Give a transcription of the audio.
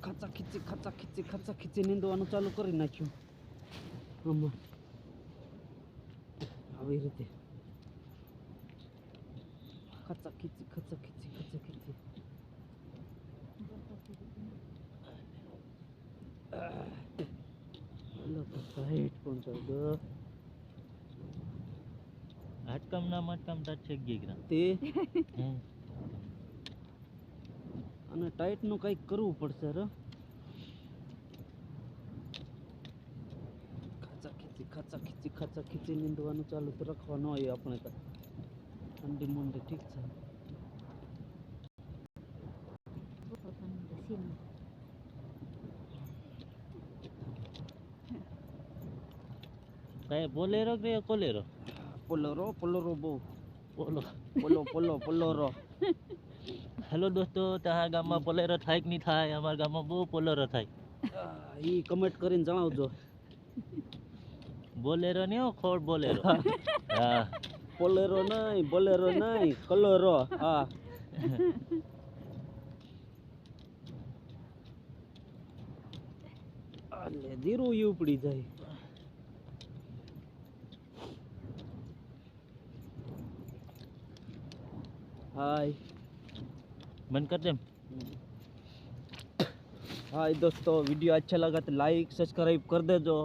ખાચા ખીચી નીંદવાનું ચાલુ કરી નાખ્યું આમાં આવી રીતે ખાચા ખીચી લોકો સાઈડ કોણ ચાલતો આટકામ ના માટકામ ટાટ છે ગીગરા તે અને ટાઈટ નું કઈક કરવું પડશે રે ખાચા ખીચી નીંદવાનું ચાલુ તો રાખવાનું હોય આપણે તો ઠંડી મંડી ઠીક છે કઈ બોલેરો કે કોલેરો પોલોરો બહુ પોલોરો હેલો દોસ્તો તમારા ગામમાં પોલેરો થાય કે નહીં થાય અમારા ગામમાં બહુ પોલેરો થાય ઈ કમેન્ટ કરીને જણાવજો બોલેરો નહીં હો ખોડ બોલેરો હા પોલેરો નહીં કલરો હા અલે ધીરું ઈ ઉપડી જાય हाय बंद कर दे हाय दोस्तों वीडियो अच्छा लगा तो लाइक सब्सक्राइब कर दे जो